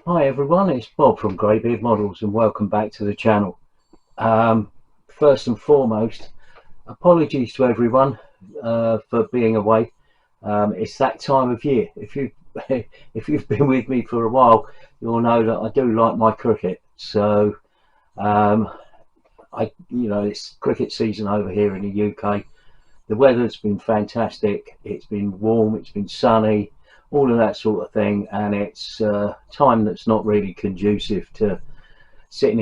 Hi everyone, it's Bob from Greybeard Models and welcome back to the channel. First and foremost, apologies to everyone for being away. It's that time of year. If you if you've been with me for a while, you'll know that I do like my cricket. So um, it's cricket season over here in the UK. The weather's been fantastic. It's been warm, it's been sunny, all of that sort of thing, and it's time that's not really conducive to sitting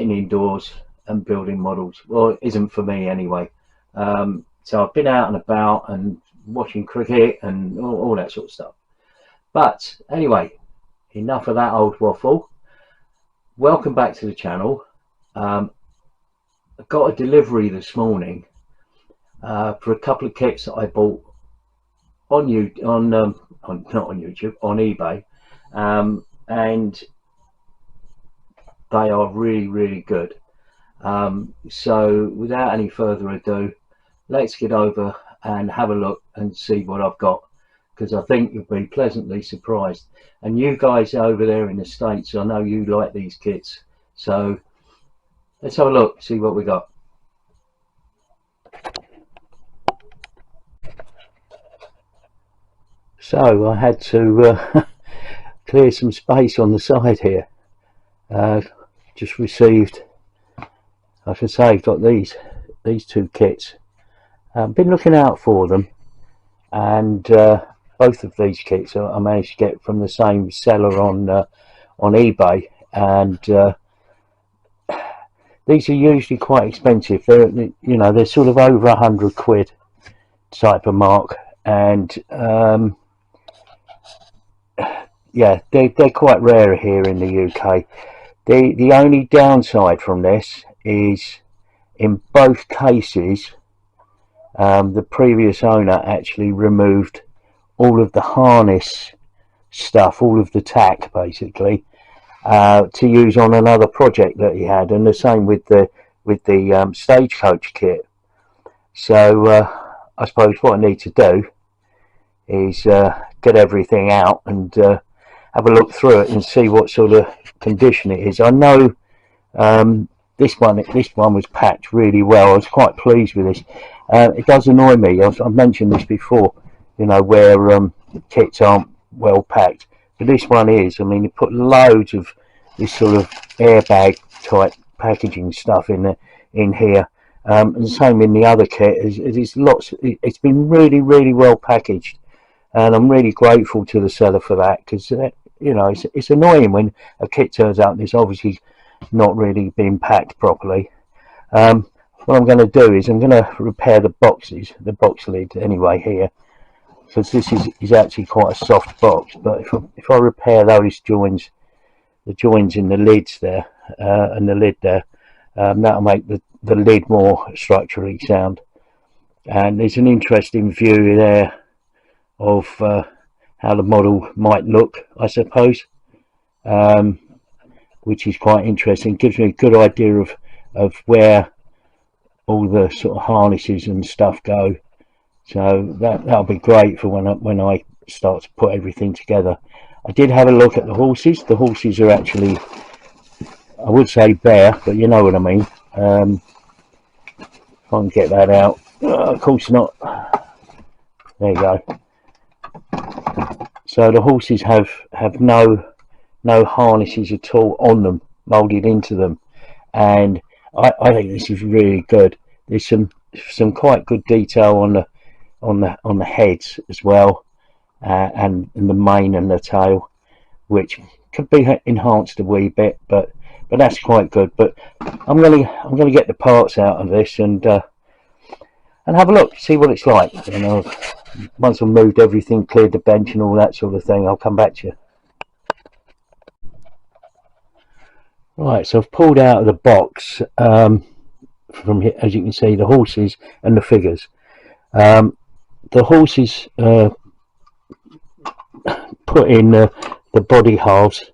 indoors and building models. Well, it isn't for me anyway. So I've been out and about and watching cricket and all that sort of stuff. But anyway, enough of that old waffle. Welcome back to the channel. I got a delivery this morning for a couple of kits that I bought on not on YouTube, on eBay, and they are really good. So without any further ado, let's get over and have a look and see what I've got, because I think you'll be pleasantly surprised. And you guys over there in the States, I know you like these kits, so let's have a look, see what we got. So I had to clear some space on the side here. Just received, I should say, I've got these two kits. Been looking out for them, and both of these kits I managed to get from the same seller on eBay, and these are usually quite expensive. They're sort of over £100 type of mark, and yeah, they're quite rare here in the UK. The only downside from this is, in both cases, the previous owner actually removed all of the harness stuff, all of the tack basically, to use on another project that he had, and the same with the Stagecoach kit. So I suppose what I need to do is get everything out and have a look through it and see what sort of condition it is. I know this one was packed really well. I was quite pleased with this. It does annoy me. I've mentioned this before, where kits aren't well packed, but this one is. I mean, you put loads of this sort of airbag type packaging stuff in here, and the same in the other kit. It's lots. It's been really well packaged, and I'm really grateful to the seller for that, because it's annoying when a kit turns out and it's obviously not really being packed properly. What I'm going to do is I'm going to repair the box lid anyway here, because this is actually quite a soft box. But if I repair those joins, the joins in the lids there and the lid there, that'll make the lid more structurally sound. And there's an interesting view there of how the model might look, I suppose, which is quite interesting. Gives me a good idea of where all the sort of harnesses and stuff go. So that'll be great for when I start to put everything together. I did have a look at the horses. The horses are actually, I would say bare, but you know what I mean. If I can get that out. Of course not. There you go. So the horses have no harnesses at all on them, moulded into them, and I think this is really good. There's some quite good detail on the heads as well, and the mane and the tail, which could be enhanced a wee bit, but that's quite good. But I'm gonna get the parts out of this and have a look, see what it's like. Once I've moved everything, cleared the bench and all that sort of thing, I'll come back to you. Right, so I've pulled out of the box from here, as you can see, the horses and the figures. The horses put in the body halves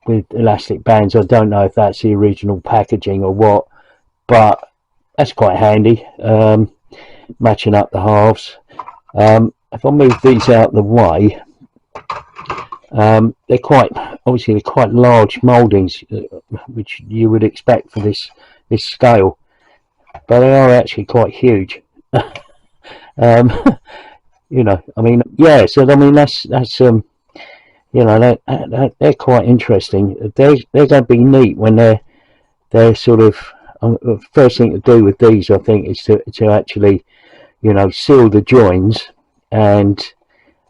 with elastic bands. I don't know if that's the original packaging or what, but that's quite handy, matching up the halves. If I move these out the way, they're quite obviously they're quite large mouldings, which you would expect for this scale, but they are actually quite huge. um, you know, I mean, yeah. So I mean, that's you know, they're quite interesting. They're going to be neat when they're sort of first thing to do with these, I think, is to actually, you know, seal the joins and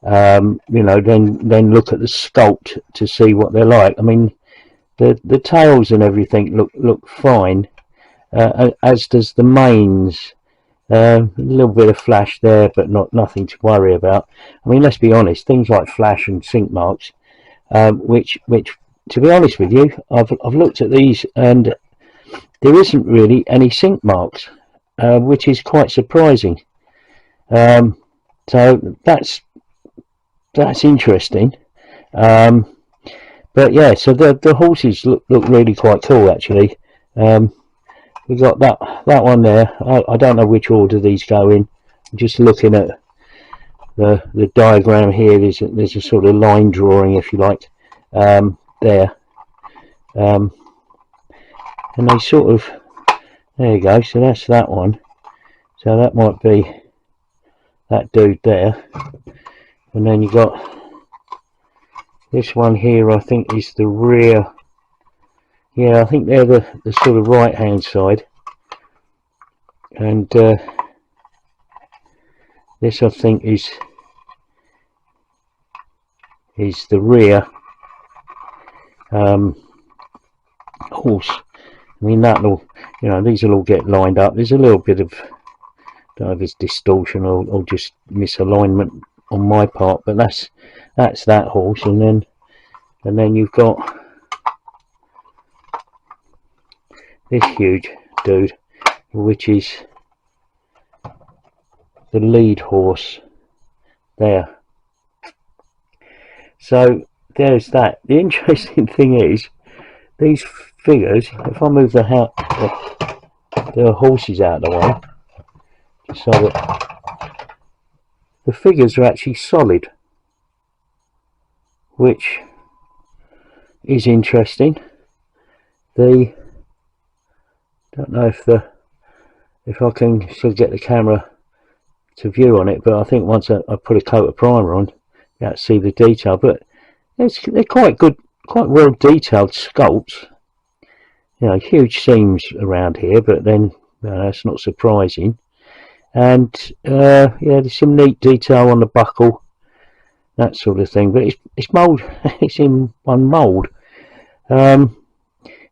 you know, then look at the sculpt to see what they're like. I mean, the tails and everything look fine, as does the mains. A little bit of flash there, but nothing to worry about. I mean, let's be honest, things like flash and sink marks, which to be honest with you, I've looked at these and there isn't really any sink marks, which is quite surprising. So that's interesting. But yeah, so the horses look really quite cool actually. We got that one there. I don't know which order these go in. I'm just looking at the diagram here. There's a sort of line drawing, if you like, there, and they sort of, there you go. So that's that one. So that might be that dude there, and then you got this one here. I think is the rear. Yeah, I think they're the sort of right hand side, and this I think is the rear horse. I mean, that'll, you know, these will all get lined up. There's a little bit of, I don't know if it's distortion or just misalignment on my part, but that's that horse, and then you've got this huge dude, which is the lead horse there. So there's that. The interesting thing is these figures, if I move the horses out of the way, so that the figures are actually solid, which is interesting. Don't know if I can still get the camera to view on it, but I think once I put a coat of primer on, you can see the detail. But they're quite good, quite well detailed sculpts. You know, huge seams around here, but then that's not surprising. And yeah, there's some neat detail on the buckle, that sort of thing. But it's mould. It's in one mould. So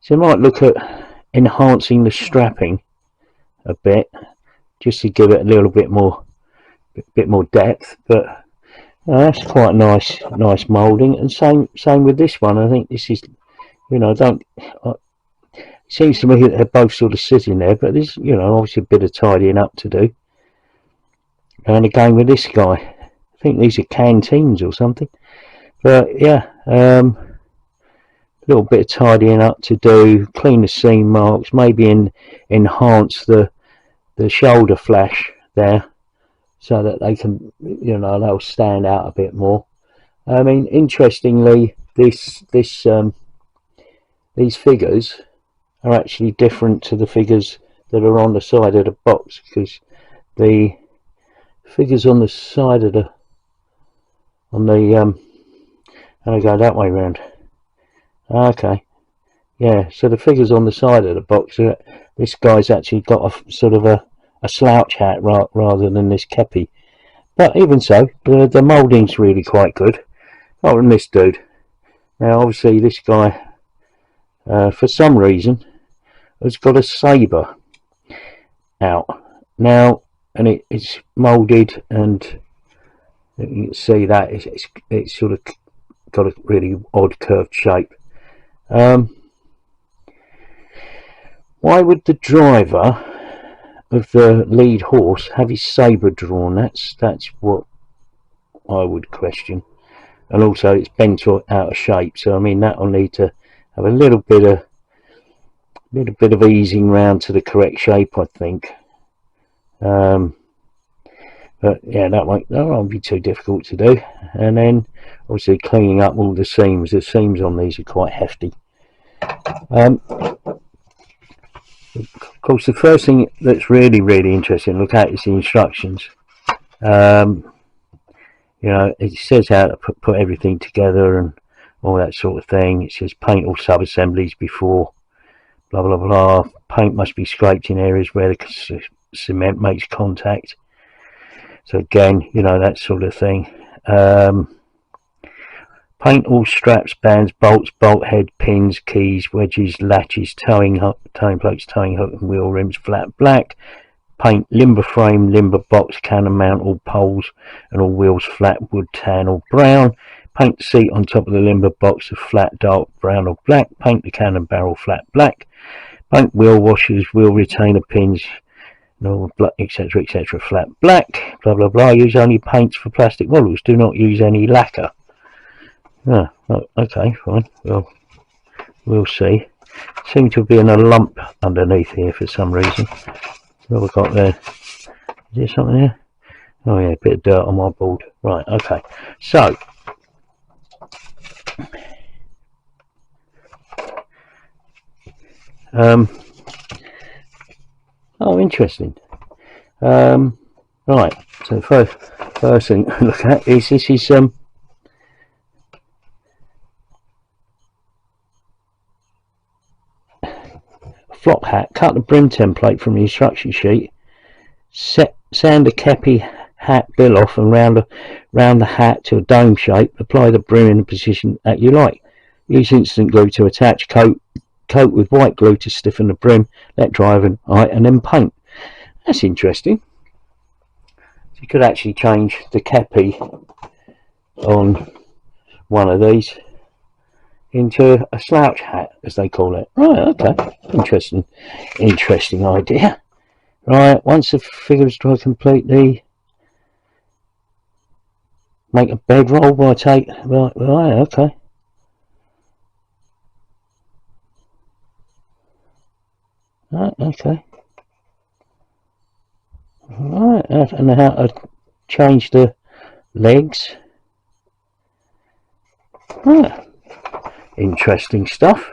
I might look at enhancing the strapping a bit, just to give it a little bit more depth. But that's quite nice moulding. And same with this one. I think this is, you know, it seems to me that they're both sort of sitting there, but there's, you know, obviously a bit of tidying up to do. And again with this guy, I think these are canteens or something. But yeah, little bit of tidying up to do, clean the seam marks, maybe enhance the shoulder flash there, so that they can, you know, they'll stand out a bit more. I mean, interestingly, these figures are actually different to the figures that are on the side of the box, because the figures on the side of and I go that way round. Okay, yeah, so the figures on the side of the box, this guy's actually got a sort of a slouch hat rather than this kepi. But even so, the moulding's really quite good. Oh, and this dude. Now obviously this guy, for some reason, has got a sabre out. Now, and it's moulded, and you can see that it's sort of got a really odd curved shape. Why would the driver of the lead horse have his sabre drawn? That's what I would question. And also it's bent out of shape, so I mean that'll need to have a little bit of easing round to the correct shape, I think. But but yeah, that won't be too difficult to do. And then obviously cleaning up all the seams. The seams on these are quite hefty. Of course, the first thing that's really interesting to look at is the instructions. You know, it says how to put everything together and all that sort of thing. It says paint all sub-assemblies before blah blah blah. Paint must be scraped in areas where the cement makes contact. So again, you know, that sort of thing. Paint all straps, bands, bolts, bolt head, pins, keys, wedges, latches, towing plates, towing hook and wheel rims flat black. Paint limber frame, limber box, cannon mount, all poles and all wheels flat wood, tan or brown. Paint the seat on top of the limber box of flat dark brown or black. Paint the cannon barrel flat black. Paint wheel washers, wheel retainer pins, etc., etc., flat black. Blah blah blah. Use only paints for plastic models. Do not use any lacquer. Oh, okay, fine. Well, we'll see. Seem to be in a lump underneath here for some reason. What we've got there? Is there something there? Oh yeah, a bit of dirt on my board. Right, okay. So oh, interesting. Right, so the first thing to look at is this is flock hat. Cut the brim template from the instruction sheet. Sand the kepi hat bill off and round the hat to a dome shape. Apply the brim in the position that you like. Use instant glue to attach. Coat with white glue to stiffen the brim. Let dry overnight and then paint. That's interesting. So you could actually change the kepi on one of these into a slouch hat, as they call it. Right, okay, interesting idea. Right, once the figure is dry completely, make a bedroll by right, okay. Right, okay. Right, and how to change the legs. Right. Interesting stuff.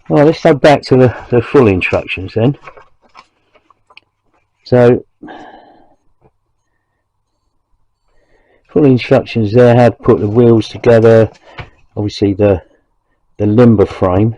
Well, let's go back to the full instructions then. So, full instructions there, how to put the wheels together, obviously the limber frame.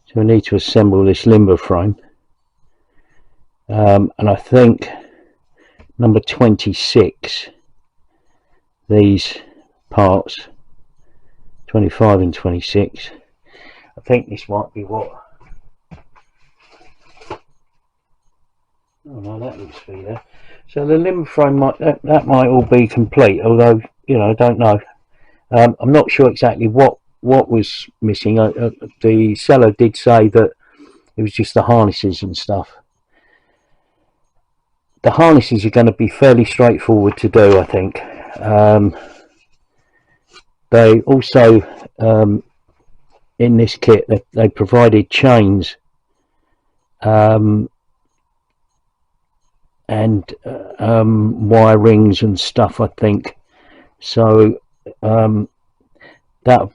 So we need to assemble this limber frame, and I think number 26, these parts 25 and 26, I think this might be what, oh no, that looks to be there. So the limber frame that might all be complete, although, you know, I don't know. I'm not sure exactly what was missing. The seller did say that it was just the harnesses and stuff. The harnesses are going to be fairly straightforward to do, I think. They also, in this kit, they provided chains and wire rings and stuff, I think. So that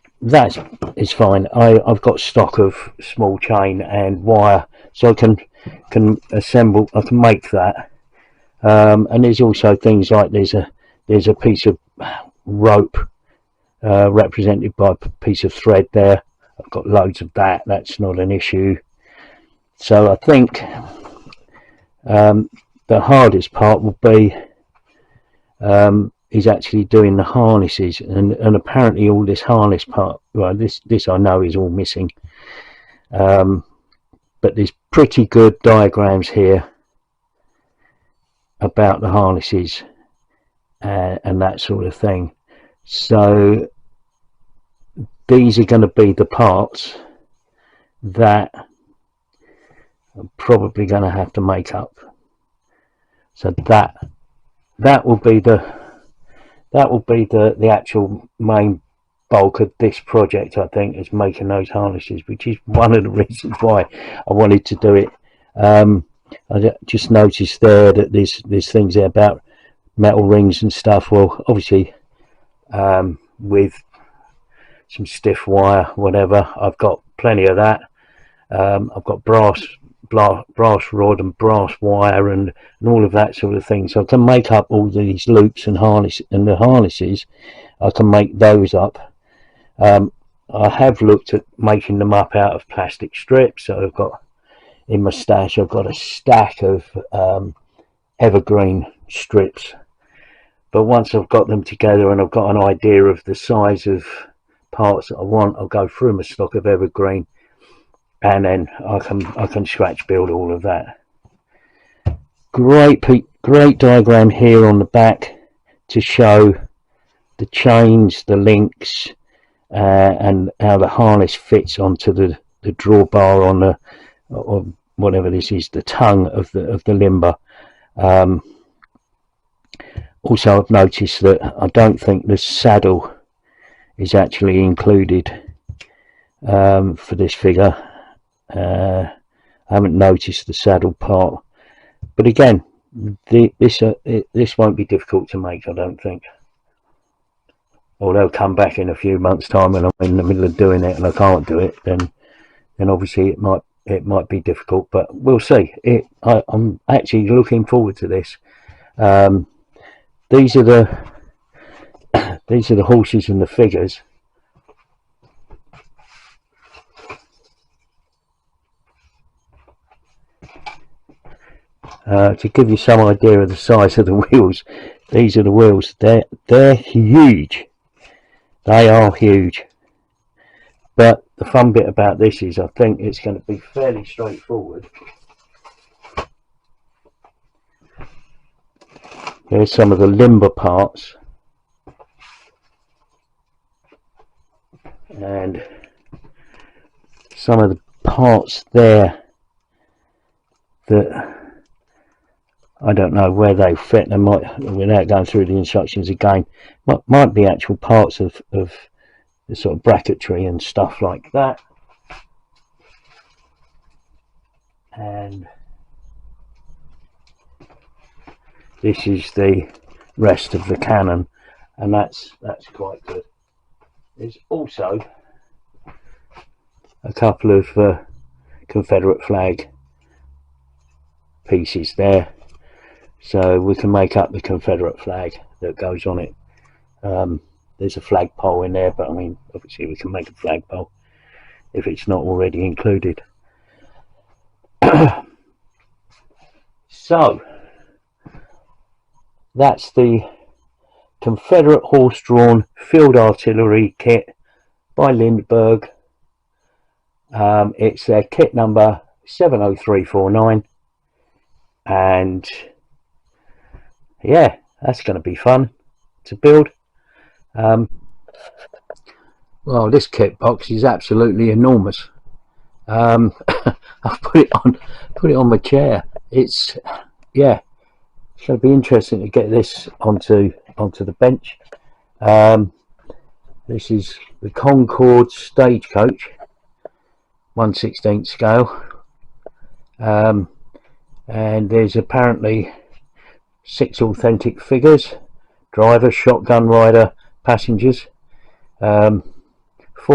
is fine. I've got stock of small chain and wire, so I can assemble. I can make that. And there's also things like there's a piece of rope represented by a piece of thread there. I've got loads of that. That's not an issue. So I think the hardest part will be is actually doing the harnesses, and apparently all this harness part, well, this I know is all missing, but there's pretty good diagrams here about the harnesses, and that sort of thing. So these are going to be the parts that I'm probably going to have to make up. So that will be the actual main bulk of this project, I think, is making those harnesses, which is one of the reasons why I wanted to do it. I just noticed there that there's things there about metal rings and stuff. Well, obviously, with some stiff wire, whatever, I've got plenty of that. I've got brass rod and brass wire and all of that sort of thing, so I can make up all these loops and the harnesses. I can make those up. I have looked at making them up out of plastic strips, so I've got in my stash, I've got a stack of evergreen strips, but once I've got them together and I've got an idea of the size of parts that I want, I'll go through my stock of evergreen, and then I can scratch build all of that. Great diagram here on the back to show the chains, the links, and how the harness fits onto the drawbar on the, or whatever this is, the tongue of the limber. Also, I've noticed that I don't think the saddle is actually included for this figure. I haven't noticed the saddle part, but again, this won't be difficult to make, I don't think. Or they'll come back in a few months' time and I'm in the middle of doing it and I can't do it, then obviously it might be difficult, but we'll see. I'm actually looking forward to this. These are the horses and the figures. To give you some idea of the size of the wheels, these are the wheels. They're huge. They are huge. But the fun bit about this is I think it's going to be fairly straightforward. Here's some of the limber parts. And some of the parts there that I don't know where they fit. They might, without going through the instructions again, might be actual parts of the sort of bracketry and stuff like that. And this is the rest of the cannon, and that's quite good. There's also a couple of Confederate flag pieces there, so we can make up the Confederate flag that goes on it. There's a flagpole in there, but I mean, obviously we can make a flagpole if it's not already included. So that's the Confederate horse-drawn field artillery kit by Lindbergh. It's their kit number 70349, and yeah, that's going to be fun to build. Well, this kit box is absolutely enormous. I've put it on my chair. It's, yeah, it's going to be interesting to get this onto the bench. This is the Concord Stagecoach 1/16 scale, and there's apparently 6 authentic figures: driver, shotgun rider, passengers. 4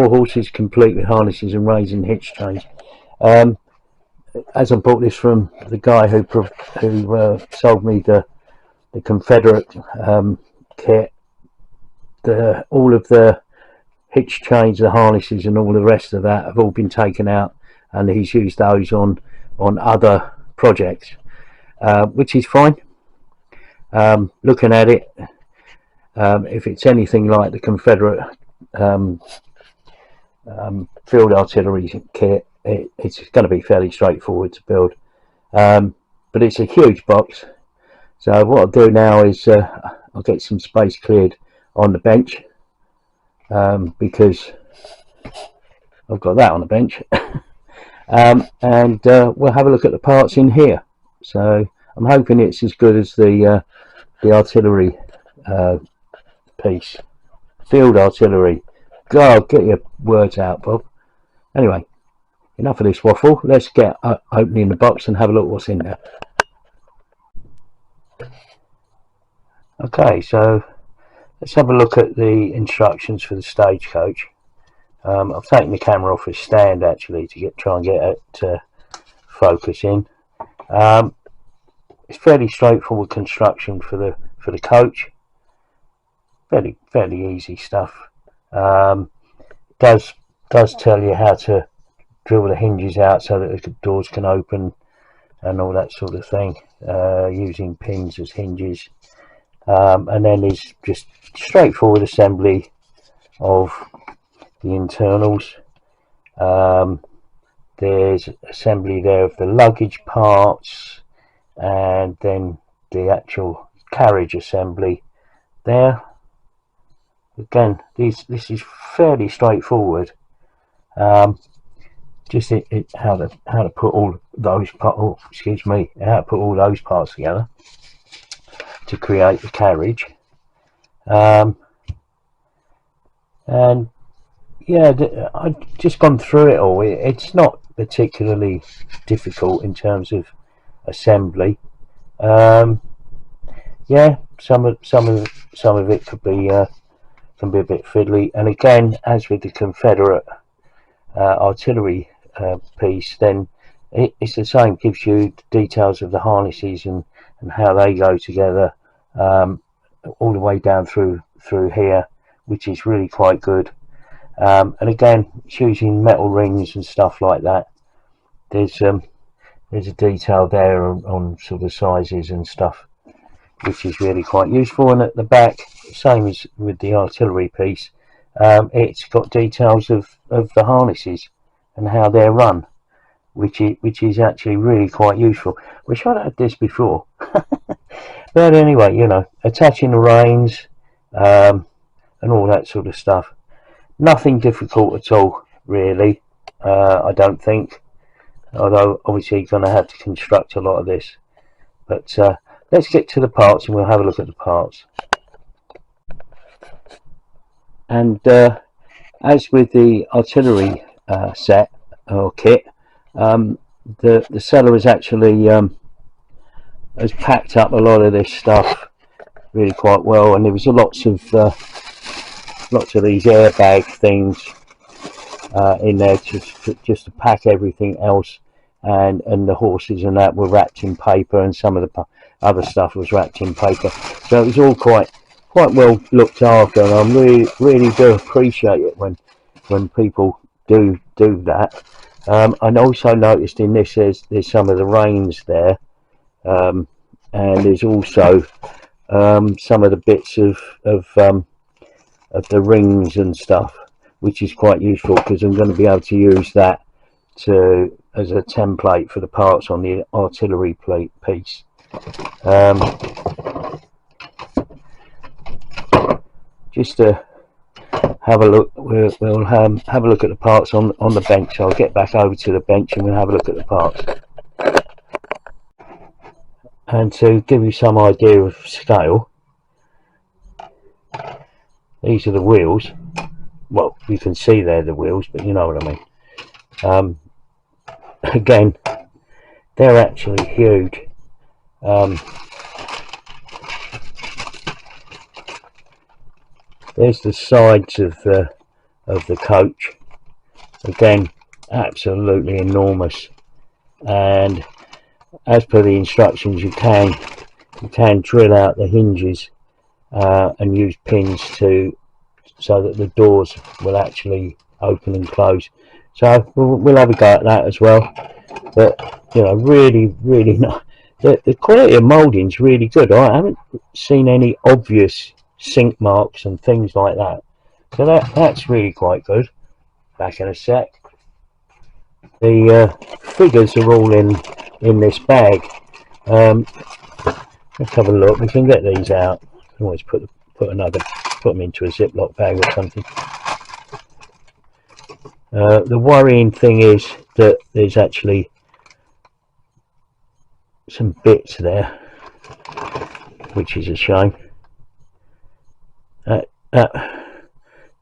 horses complete with harnesses and raising hitch chains. As I bought this from the guy who sold me the Confederate kit, all of the hitch chains, the harnesses and all the rest of that have all been taken out, and he's used those on other projects, which is fine. Looking at it, if it's anything like the Confederate field artillery kit, it's going to be fairly straightforward to build, but it's a huge box. So what I'll do now is I'll get some space cleared on the bench, because I've got that on the bench. And we'll have a look at the parts in here. So I'm hoping it's as good as the artillery piece. Field artillery. God, get your words out, Bob. Anyway, enough of this waffle. Let's get opening the box and have a look what's in there. Okay, so let's have a look at the instructions for the Stagecoach. I've taken the camera off its stand actually to try and get it focusing. It's fairly straightforward construction for the coach. Fairly easy stuff. Does tell you how to drill the hinges out so that the doors can open and all that sort of thing, using pins as hinges. And then there's just straightforward assembly of the internals. There's assembly there of the luggage parts, and then the actual carriage assembly there. Again, this is fairly straightforward. Just how to put all those parts. Oh, excuse me. How to put all those parts together to create the carriage. And yeah, I've just gone through it all. It's not particularly difficult in terms of assembly. Yeah, some of it could be can be a bit fiddly. And again, as with the Confederate artillery piece, then it's the same. Gives you details of the harnesses and how they go together, all the way down through here, which is really quite good. And again, it's using metal rings and stuff like that. There's a detail there on sort of sizes and stuff, which is really quite useful. And at the back, same as with the artillery piece, it's got details of the harnesses and how they're run, which is actually really quite useful. Wish I'd had this before. But anyway, you know, attaching the reins and all that sort of stuff. Nothing difficult at all, really. I don't think. Although obviously you're going to have to construct a lot of this. But let's get to the parts and we'll have a look at the parts. And as with the artillery set or kit, the seller has actually has packed up a lot of this stuff really quite well, and there was lots of these airbag things in there just to pack everything else, and the horses and that were wrapped in paper, and some of the other stuff was wrapped in paper, so it was all quite well looked after, and I really do appreciate it when people do that. And also noticed in this there's some of the reins there, and there's also some of the bits of the rings and stuff, which is quite useful because I'm going to be able to use that as a template for the parts on the artillery plate piece. Just to have a look, we'll have a look at the parts on the bench. I'll get back over to the bench and we'll have a look at the parts. And to give you some idea of scale, these are the wheels. Well, you can see they're the wheels, but you know what I mean. Again, they're actually huge. There's the sides of the coach. Again, absolutely enormous. And as per the instructions, you can drill out the hinges and use pins so that the doors will actually open and close. So we'll have a go at that as well. But you know, really nice. The quality of moulding is really good. I haven't seen any obvious sink marks and things like that, so that's really quite good. Back in a sec. The figures are all in this bag. Let's have a look. We can get these out. can always put them into a Ziploc bag or something. The worrying thing is that there's actually some bits there, which is a shame. That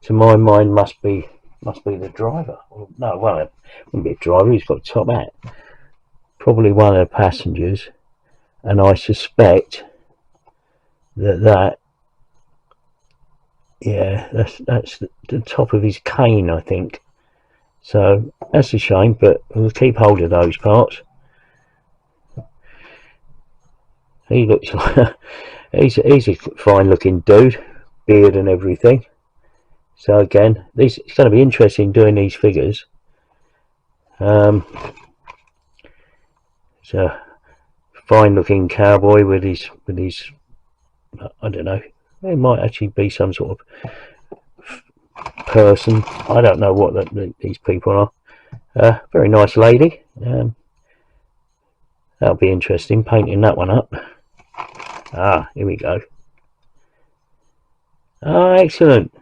to my mind must be the driver. No, well, it wouldn't be a driver. He's got a top hat. Probably one of the passengers, and I suspect that yeah, that's the top of his cane, I think. So that's a shame, but we'll keep hold of those parts. He looks like he's a fine looking dude, beard and everything. So again, it's going to be interesting doing these figures. It's a fine looking cowboy with his I don't know, it might actually be some sort of person. I don't know what these people are. Very nice lady. That'll be interesting, painting that one up. Here we go. Excellent.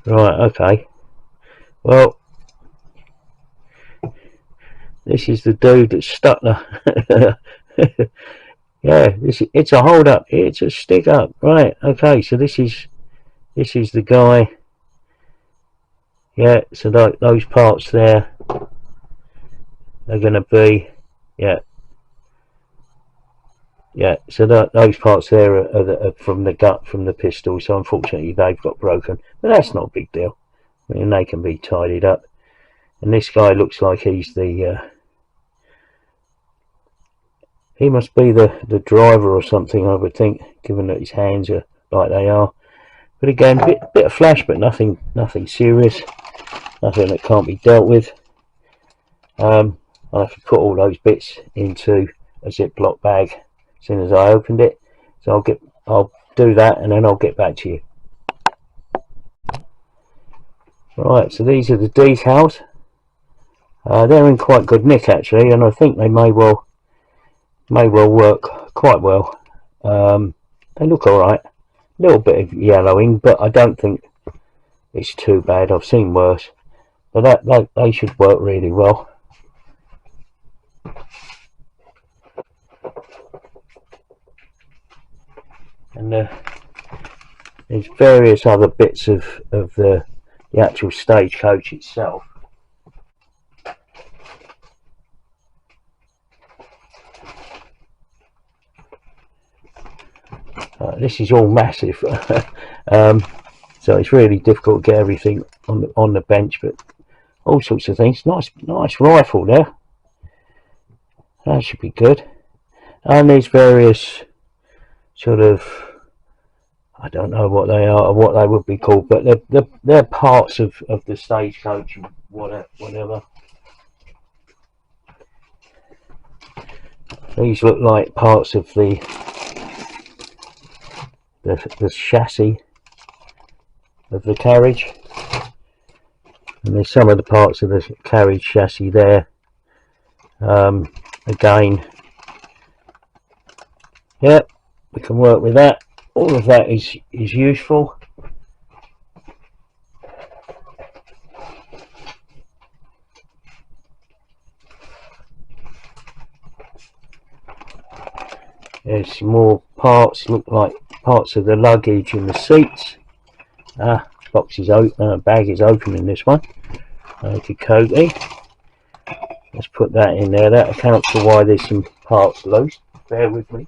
Right, okay. Well, this is the dude that's stuck there. Yeah, it's a hold up. It's a stick up. Right, okay, so this is the guy. Yeah, so those parts there are going to be, yeah, so those parts there are from the gut, from the pistol, so unfortunately they've got broken, but that's not a big deal. I mean, they can be tidied up. And this guy looks like he's he must be the driver or something, I would think, given that his hands are like they are. But again, bit of flash, but nothing serious, nothing that can't be dealt with. I'll have to put all those bits into a Ziploc bag as soon as I opened it. So I'll do that, and then I'll get back to you. Right, so these are the decals. They're in quite good nick actually, and I think they may well work quite well. They look alright. A little bit of yellowing, but I don't think it's too bad. I've seen worse, but they should work really well. And there's various other bits of the actual Stagecoach itself. This is all massive, so it's really difficult to get everything on the bench, but all sorts of things. Nice rifle there. That should be good. And there's various sort of, I don't know what they are or what they would be called, but they're parts of the Stagecoach and whatever. These look like parts of the chassis of the carriage, and there's some of the parts of the carriage chassis there. Again, yeah, we can work with that. All of that is useful. There's some more parts, look like parts of the luggage and the seats. Box is open, bag is open in this one. Okay, let's put that in there. That accounts for why there's some parts loose. Bear with me.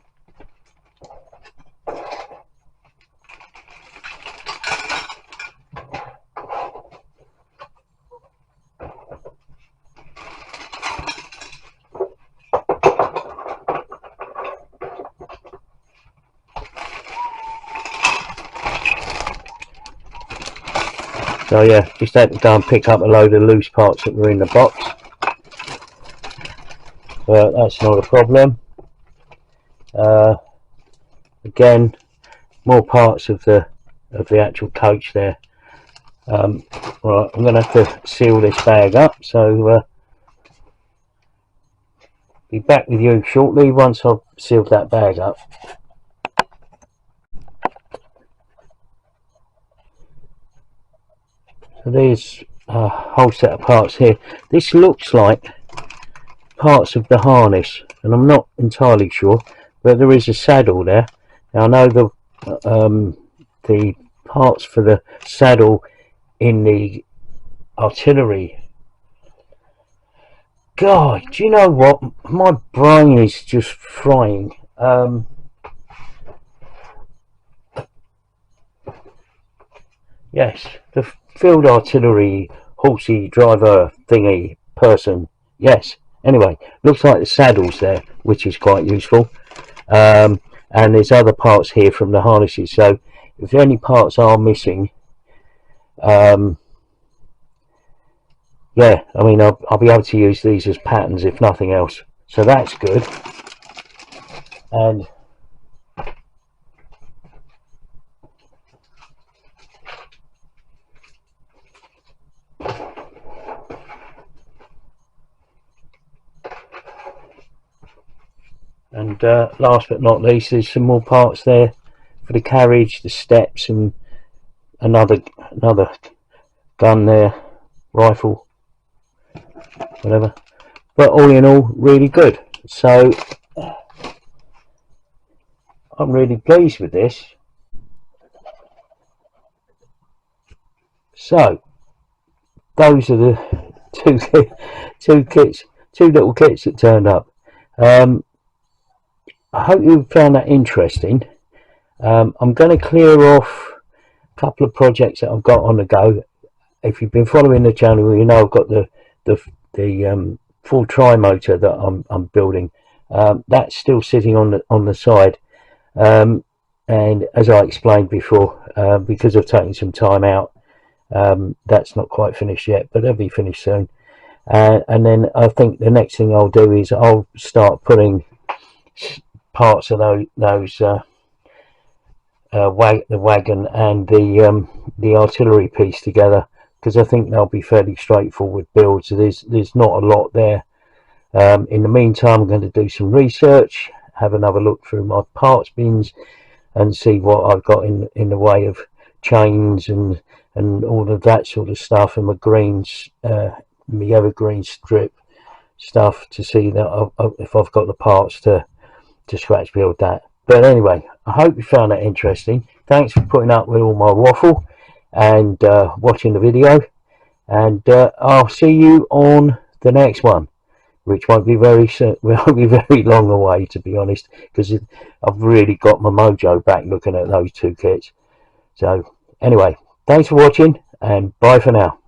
So yeah, just had to go and pick up a load of loose parts that were in the box, but that's not a problem. Again, more parts of the actual coach there. Right, I'm going to have to seal this bag up, so be back with you shortly once I've sealed that bag up. So there's a whole set of parts here. This looks like parts of the harness, and I'm not entirely sure, but there is a saddle there. Now I know the parts for the saddle in the artillery. God, do you know what? My brain is just frying. Yes, the field artillery horsey driver thingy person. Yes. Anyway, looks like the saddle's there, which is quite useful. And there's other parts here from the harnesses. So if any parts are missing, yeah, I mean, I'll be able to use these as patterns if nothing else. So that's good. And last but not least, there's some more parts there for the carriage, the steps, and another gun there, rifle, whatever. But all in all, really good. So I'm really pleased with this. So those are the two little kits that turned up. I hope you found that interesting. I'm going to clear off a couple of projects that I've got on the go. If you've been following the channel, you know I've got the full tri-motor that I'm building. That's still sitting on the side, and as I explained before, because I've taken some time out, that's not quite finished yet, but it'll be finished soon. And then I think the next thing I'll do is I'll start putting parts of those the wagon and the artillery piece together, because I think they'll be fairly straightforward builds. So there's not a lot there. In the meantime, I'm going to do some research, have another look through my parts bins, and see what I've got in the way of chains and all of that sort of stuff, and my greens, my evergreen strip stuff, to see that if I've got the parts to scratch build that. But anyway, I hope you found that interesting. Thanks for putting up with all my waffle and watching the video, and I'll see you on the next one, which won't be very long away, to be honest, because I've really got my mojo back looking at those two kits. So anyway, thanks for watching, and bye for now.